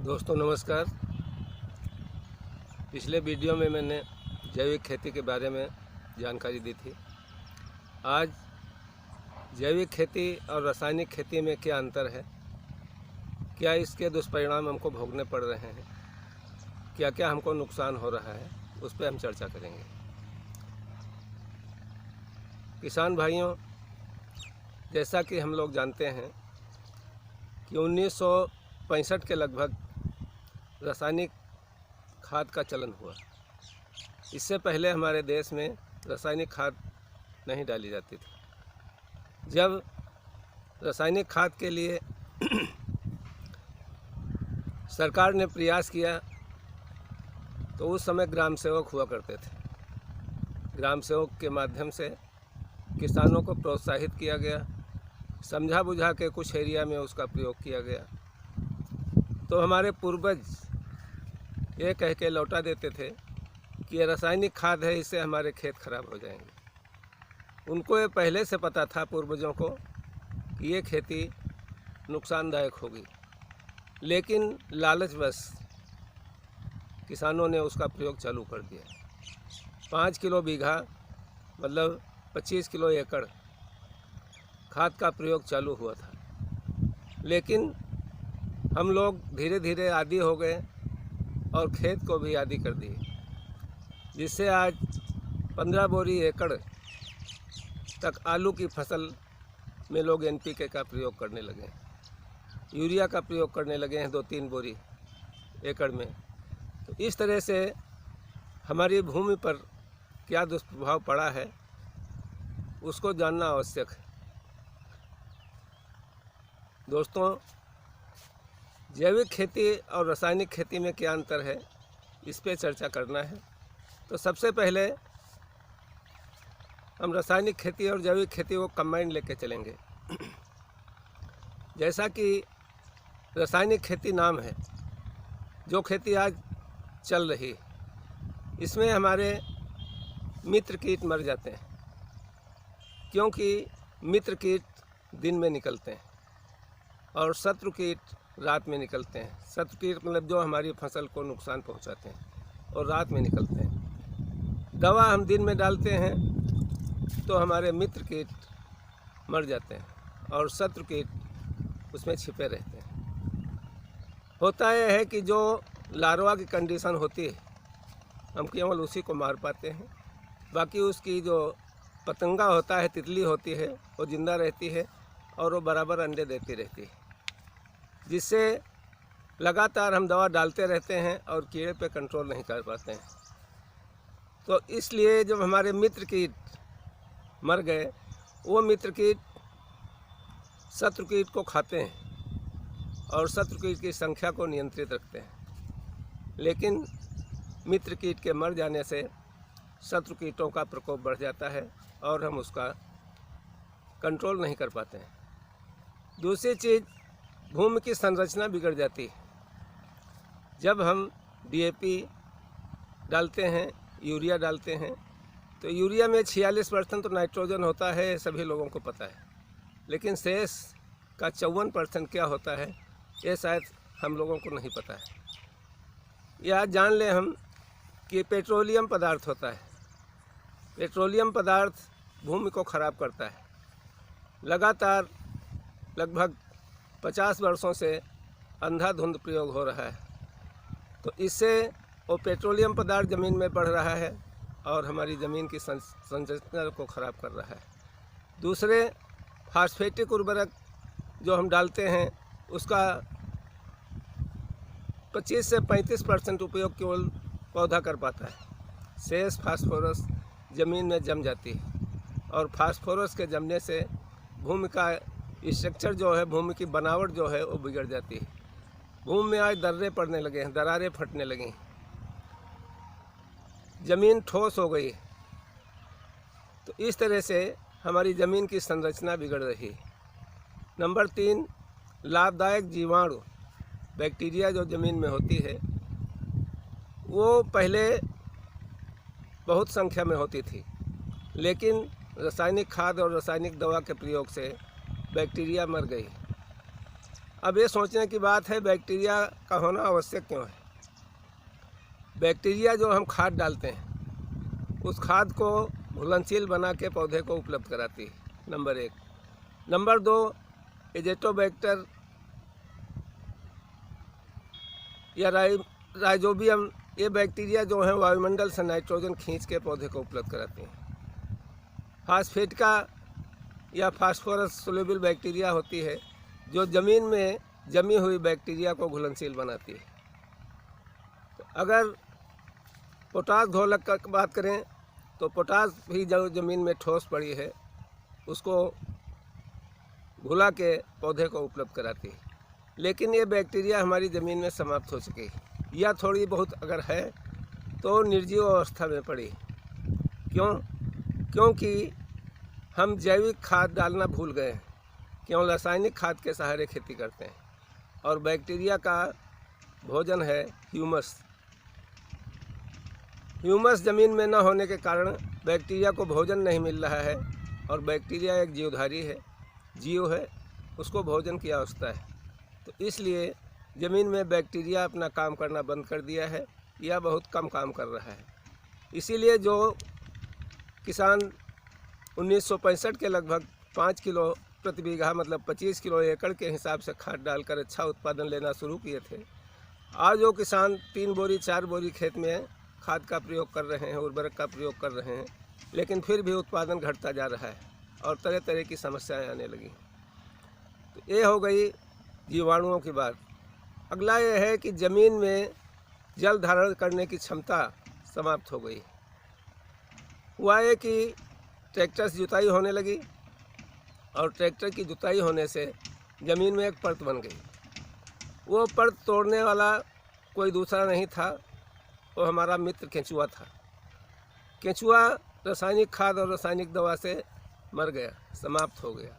दोस्तों नमस्कार। पिछले वीडियो में मैंने जैविक खेती के बारे में जानकारी दी थी। आज जैविक खेती और रासायनिक खेती में क्या अंतर है, क्या इसके दुष्परिणाम हमको भोगने पड़ रहे हैं, क्या क्या हमको नुकसान हो रहा है, उस पर हम चर्चा करेंगे। किसान भाइयों, जैसा कि हम लोग जानते हैं कि 1965 के लगभग रासायनिक खाद का चलन हुआ। इससे पहले हमारे देश में रासायनिक खाद नहीं डाली जाती थी। जब रासायनिक खाद के लिए सरकार ने प्रयास किया तो उस समय ग्राम सेवक हुआ करते थे। ग्राम सेवक के माध्यम से किसानों को प्रोत्साहित किया गया, समझा बुझा के कुछ एरिया में उसका प्रयोग किया गया। तो हमारे पूर्वज ये कह के लौटा देते थे कि ये रासायनिक खाद है, इससे हमारे खेत खराब हो जाएंगे। उनको ये पहले से पता था, पूर्वजों को, कि ये खेती नुकसानदायक होगी, लेकिन लालचवश किसानों ने उसका प्रयोग चालू कर दिया। 5 किलो बीघा मतलब 25 किलो एकड़ खाद का प्रयोग चालू हुआ था। लेकिन हम लोग धीरे धीरे आदी हो गए और खेत को भी आदी कर दिए, जिससे आज 15 बोरी एकड़ तक आलू की फसल में लोग NPK का प्रयोग करने लगे हैं, यूरिया का प्रयोग करने लगे हैं 2-3 बोरी एकड़ में। तो इस तरह से हमारी भूमि पर क्या दुष्प्रभाव पड़ा है, उसको जानना आवश्यक है। दोस्तों, जैविक खेती और रासायनिक खेती में क्या अंतर है, इस पे चर्चा करना है। तो सबसे पहले हम रासायनिक खेती और जैविक खेती को कंबाइन लेके चलेंगे। जैसा कि रासायनिक खेती नाम है, जो खेती आज चल रही, इसमें हमारे मित्र कीट मर जाते हैं, क्योंकि मित्र कीट दिन में निकलते हैं और शत्रु कीट रात में निकलते हैं। शत्रु कीट मतलब जो हमारी फसल को नुकसान पहुंचाते हैं, और रात में निकलते हैं। दवा हम दिन में डालते हैं तो हमारे मित्र कीट मर जाते हैं और शत्रु कीट उसमें छिपे रहते हैं। होता यह है कि जो लार्वा की कंडीशन होती है, हम केवल उसी को मार पाते हैं। बाकी उसकी जो पतंगा होता है, तितली होती है, वो जिंदा रहती है और वो बराबर अंडे देती रहती है, जिससे लगातार हम दवा डालते रहते हैं और कीड़े पे कंट्रोल नहीं कर पाते हैं। तो इसलिए जब हमारे मित्र कीट मर गए, वो मित्र कीट शत्रु कीट को खाते हैं और शत्रु कीट की संख्या को नियंत्रित रखते हैं। लेकिन मित्र कीट के मर जाने से शत्रु कीटों का प्रकोप बढ़ जाता है और हम उसका कंट्रोल नहीं कर पाते हैं। दूसरी चीज़, भूमि की संरचना बिगड़ जाती है। जब हम DAP डालते हैं, यूरिया डालते हैं, तो यूरिया में 46% तो नाइट्रोजन होता है, सभी लोगों को पता है। लेकिन शेष का 54% क्या होता है, ये शायद हम लोगों को नहीं पता है। या जान लें हम कि पेट्रोलियम पदार्थ होता है। पेट्रोलियम पदार्थ भूमि को ख़राब करता है। लगातार लगभग 50 वर्षों से अंधाधुंध प्रयोग हो रहा है। तो इससे वो पेट्रोलियम पदार्थ ज़मीन में बढ़ रहा है और हमारी ज़मीन की संरचना को ख़राब कर रहा है। दूसरे, फास्फेटिक उर्वरक जो हम डालते हैं, उसका 25 से 35% उपयोग केवल पौधा कर पाता है। शेष फास्फोरस ज़मीन में जम जाती है और फास्फोरस के जमने से भूमि का स्ट्रक्चर जो है, भूमि की बनावट जो है, वो बिगड़ जाती है। भूमि में आज दर्रे पड़ने लगे हैं, दरारें फटने लगी, ज़मीन ठोस हो गई। तो इस तरह से हमारी ज़मीन की संरचना बिगड़ रही है। नंबर 3, लाभदायक जीवाणु बैक्टीरिया जो ज़मीन में होती है, वो पहले बहुत संख्या में होती थी, लेकिन रासायनिक खाद और रासायनिक दवा के प्रयोग से बैक्टीरिया मर गई। अब ये सोचने की बात है बैक्टीरिया का होना आवश्यक क्यों है। बैक्टीरिया जो हम खाद डालते हैं उस खाद को घुलनशील बना के पौधे को उपलब्ध कराती है, नंबर 1। नंबर 2, एजेटोबैक्टर या राइजोबियम, ये बैक्टीरिया जो हैं वायुमंडल से नाइट्रोजन खींच के पौधे को उपलब्ध कराती हैं। फास्फेट का या फास्फोरस सोल्यूबल बैक्टीरिया होती है जो ज़मीन में जमी हुई बैक्टीरिया को घुलनशील बनाती है। तो अगर पोटास घोलक का बात करें तो पोटास भी जो ज़मीन में ठोस पड़ी है उसको घुला के पौधे को उपलब्ध कराती है। लेकिन ये बैक्टीरिया हमारी ज़मीन में समाप्त हो चुकी है, या थोड़ी बहुत अगर है तो निर्जीव अवस्था में पड़ी। क्योंकि हम जैविक खाद डालना भूल गए हैं, केवल रासायनिक खाद के सहारे खेती करते हैं। और बैक्टीरिया का भोजन है ह्यूमस। ह्यूमस ज़मीन में न होने के कारण बैक्टीरिया को भोजन नहीं मिल रहा है, और बैक्टीरिया एक जीवधारी है, जीव है, उसको भोजन की आवश्यकता है। तो इसलिए ज़मीन में बैक्टीरिया अपना काम करना बंद कर दिया है या बहुत कम काम कर रहा है। इसीलिए जो किसान 1965 के लगभग 5 किलो प्रति बीघा मतलब 25 किलो एकड़ के हिसाब से खाद डालकर अच्छा उत्पादन लेना शुरू किए थे, आज वो किसान 3 बोरी 4 बोरी खेत में खाद का प्रयोग कर रहे हैं, उर्वरक का प्रयोग कर रहे हैं, लेकिन फिर भी उत्पादन घटता जा रहा है और तरह तरह की समस्याएं आने लगी। तो ये हो गई जीवाणुओं की बात। अगला ये है कि ज़मीन में जल धारण करने की क्षमता समाप्त हो गई। हुआ है कि ट्रैक्टर से जुताई होने लगी, और ट्रैक्टर की जुताई होने से ज़मीन में एक परत बन गई। वो परत तोड़ने वाला कोई दूसरा नहीं था, वो हमारा मित्र केंचुआ था। केंचुआ रासायनिक खाद और रासायनिक दवा से मर गया, समाप्त हो गया।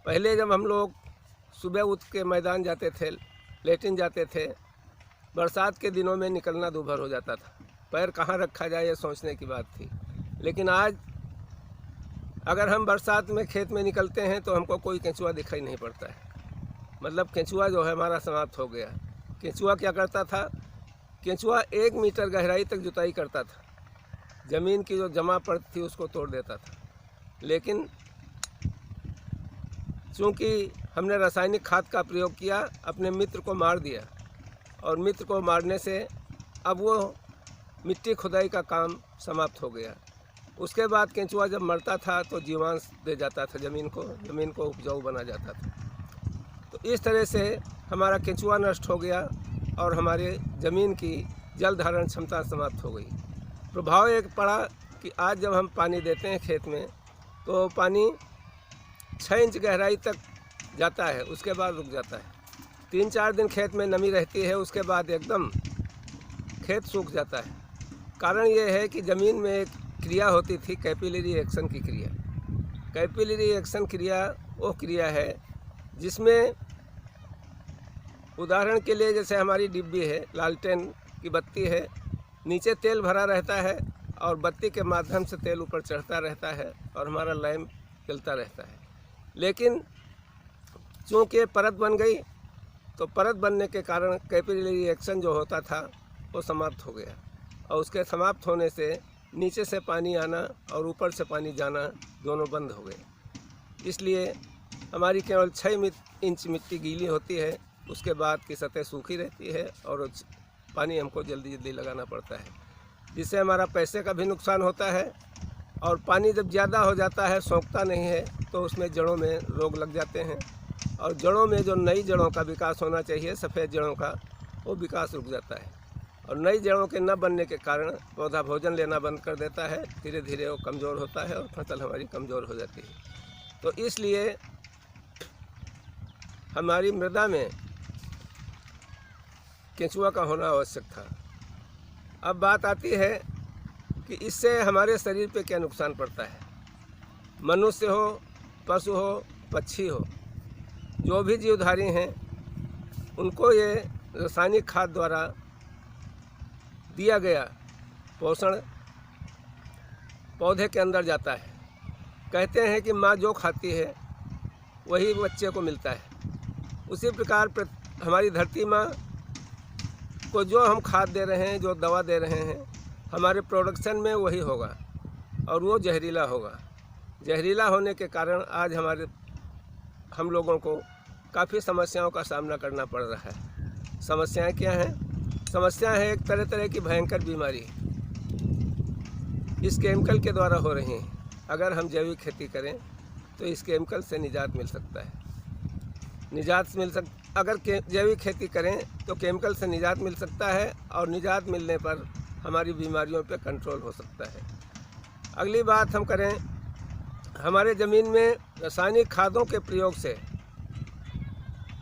पहले जब हम लोग सुबह उठ के मैदान जाते थे, लेटिन जाते थे, बरसात के दिनों में निकलना दूभर हो जाता था, पैर कहाँ रखा जाए ये सोचने की बात थी। लेकिन आज अगर हम बरसात में खेत में निकलते हैं तो हमको कोई केंचुआ दिखाई नहीं पड़ता है। मतलब केंचुआ जो है हमारा समाप्त हो गया। केंचुआ क्या करता था? केंचुआ 1 मीटर गहराई तक जुताई करता था, ज़मीन की जो जमा परत थी उसको तोड़ देता था। लेकिन चूँकि हमने रासायनिक खाद का प्रयोग किया, अपने मित्र को मार दिया, और मित्र को मारने से अब वो मिट्टी खुदाई का काम समाप्त हो गया। उसके बाद केंचुआ जब मरता था तो जीवांश दे जाता था ज़मीन को उपजाऊ बना जाता था। तो इस तरह से हमारा केंचुआ नष्ट हो गया और हमारे ज़मीन की जल धारण क्षमता समाप्त हो गई। प्रभाव एक पड़ा कि आज जब हम पानी देते हैं खेत में तो पानी 6 इंच गहराई तक जाता है, उसके बाद रुक जाता है। 3-4 दिन खेत में नमी रहती है, उसके बाद एकदम खेत सूख जाता है। कारण ये है कि ज़मीन में एक क्रिया होती थी, कैपिलरी एक्शन की क्रिया। कैपिलरी एक्शन क्रिया वो क्रिया है जिसमें उदाहरण के लिए जैसे हमारी डिब्बी है, लालटेन की बत्ती है, नीचे तेल भरा रहता है और बत्ती के माध्यम से तेल ऊपर चढ़ता रहता है और हमारा लैंप जलता रहता है। लेकिन चूँकि परत बन गई तो परत बनने के कारण कैपिलरी एक्शन जो होता था वो समाप्त हो गया, और उसके समाप्त होने से नीचे से पानी आना और ऊपर से पानी जाना दोनों बंद हो गए। इसलिए हमारी केवल 6 इंच मिट्टी गीली होती है, उसके बाद की सतह सूखी रहती है और पानी हमको जल्दी जल्दी लगाना पड़ता है, जिससे हमारा पैसे का भी नुकसान होता है। और पानी जब ज़्यादा हो जाता है, सोखता नहीं है, तो उसमें जड़ों में रोग लग जाते हैं, और जड़ों में जो नई जड़ों का विकास होना चाहिए, सफ़ेद जड़ों का, वो विकास रुक जाता है। और नई जड़ों के न बनने के कारण पौधा भोजन लेना बंद कर देता है, धीरे धीरे वो कमज़ोर होता है और फसल हमारी कमज़ोर हो जाती है। तो इसलिए हमारी मृदा में केंचुआ का होना आवश्यक था। अब बात आती है कि इससे हमारे शरीर पे क्या नुकसान पड़ता है। मनुष्य हो, पशु हो, पक्षी हो, जो भी जीवधारी हैं, उनको ये रासायनिक खाद द्वारा दिया गया पोषण पौधे के अंदर जाता है। कहते हैं कि माँ जो खाती है वही बच्चे को मिलता है। उसी प्रकार हमारी धरती माँ को जो हम खाद दे रहे हैं, जो दवा दे रहे हैं, हमारे प्रोडक्शन में वही होगा और वो जहरीला होगा। जहरीला होने के कारण आज हम लोगों को काफ़ी समस्याओं का सामना करना पड़ रहा है। समस्याएं क्या हैं? समस्याएं हैं एक तरह तरह की भयंकर बीमारी इस केमिकल के द्वारा हो रही हैं। अगर हम जैविक खेती करें तो इस केमिकल से निजात मिल सकता है। अगर जैविक खेती करें तो केमिकल से निजात मिल सकता है और निजात मिलने पर हमारी बीमारियों पे कंट्रोल हो सकता है। अगली बात हम करें, हमारे ज़मीन में रासायनिक खादों के प्रयोग से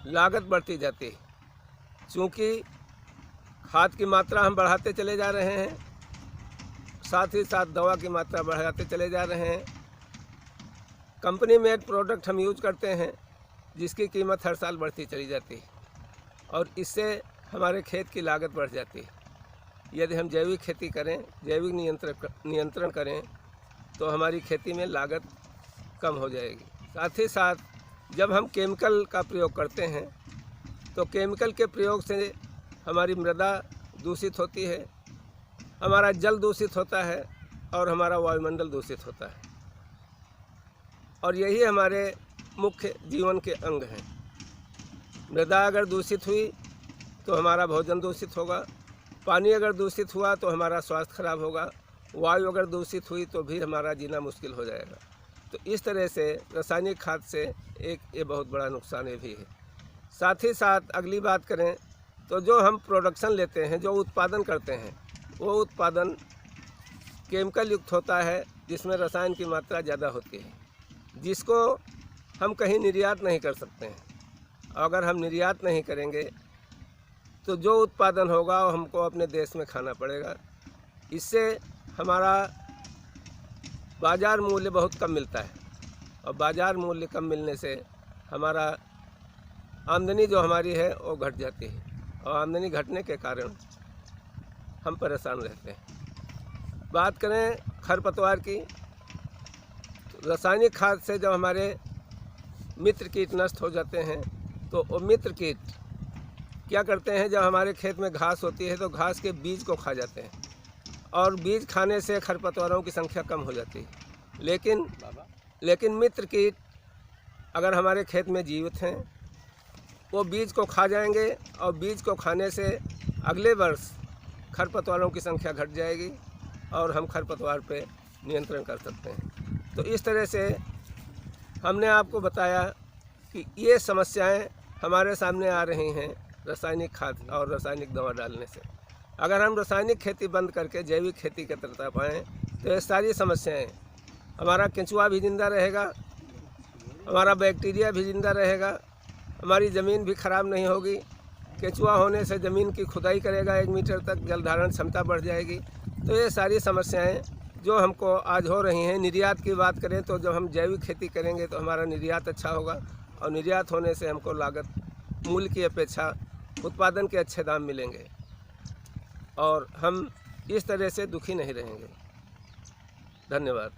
लागत बढ़ती जाती है। चूँकि खाद की मात्रा हम बढ़ाते चले जा रहे हैं, साथ ही साथ दवा की मात्रा बढ़ाते चले जा रहे हैं। कंपनी मेड प्रोडक्ट हम यूज करते हैं जिसकी कीमत हर साल बढ़ती चली जाती है और इससे हमारे खेत की लागत बढ़ जाती है। यदि हम जैविक खेती करें, जैविक नियंत्रण करें तो हमारी खेती में लागत कम हो जाएगी। साथ ही साथ जब हम केमिकल का प्रयोग करते हैं तो केमिकल के प्रयोग से हमारी मृदा दूषित होती है, हमारा जल दूषित होता है और हमारा वायुमंडल दूषित होता है और यही हमारे मुख्य जीवन के अंग हैं। मृदा अगर दूषित हुई तो हमारा भोजन दूषित होगा, पानी अगर दूषित हुआ तो हमारा स्वास्थ्य खराब होगा, वायु अगर दूषित हुई तो भी हमारा जीना मुश्किल हो जाएगा। तो इस तरह से रासायनिक खाद से ये बहुत बड़ा नुकसान भी है। साथ ही साथ अगली बात करें तो जो हम प्रोडक्शन लेते हैं, जो उत्पादन करते हैं, वो उत्पादन केमिकल युक्त होता है जिसमें रसायन की मात्रा ज़्यादा होती है, जिसको हम कहीं निर्यात नहीं कर सकते हैं। अगर हम निर्यात नहीं करेंगे तो जो उत्पादन होगा वो हमको अपने देश में खाना पड़ेगा। इससे हमारा बाज़ार मूल्य बहुत कम मिलता है और बाज़ार मूल्य कम मिलने से हमारा आमदनी जो हमारी है वो घट जाती है और आमदनी घटने के कारण हम परेशान रहते हैं। बात करें खरपतवार की, तो रासायनिक खाद से जब हमारे मित्र कीट नष्ट हो जाते हैं तो वो मित्र कीट क्या करते हैं, जब हमारे खेत में घास होती है तो घास के बीज को खा जाते हैं और बीज खाने से खरपतवारों की संख्या कम हो जाती है। लेकिन मित्र कीट अगर हमारे खेत में जीवित हैं वो बीज को खा जाएंगे और बीज को खाने से अगले वर्ष खरपतवारों की संख्या घट जाएगी और हम खरपतवार पे नियंत्रण कर सकते हैं। तो इस तरह से हमने आपको बताया कि ये समस्याएं हमारे सामने आ रही हैं रासायनिक खाद और रासायनिक दवा डालने से। अगर हम रासायनिक खेती बंद करके जैविक खेती की तरफ आएँ तो ये सारी समस्याएं, हमारा केंचुआ भी ज़िंदा रहेगा, हमारा बैक्टीरिया भी ज़िंदा रहेगा, हमारी ज़मीन भी ख़राब नहीं होगी। केंचुआ होने से ज़मीन की खुदाई करेगा, 1 मीटर तक जल धारण क्षमता बढ़ जाएगी। तो ये सारी समस्याएं जो हमको आज हो रही हैं। निर्यात की बात करें तो जब हम जैविक खेती करेंगे तो हमारा निर्यात अच्छा होगा और निर्यात होने से हमको लागत मूल्य की अपेक्षा उत्पादन के अच्छे दाम मिलेंगे और हम इस तरह से दुखी नहीं रहेंगे। धन्यवाद।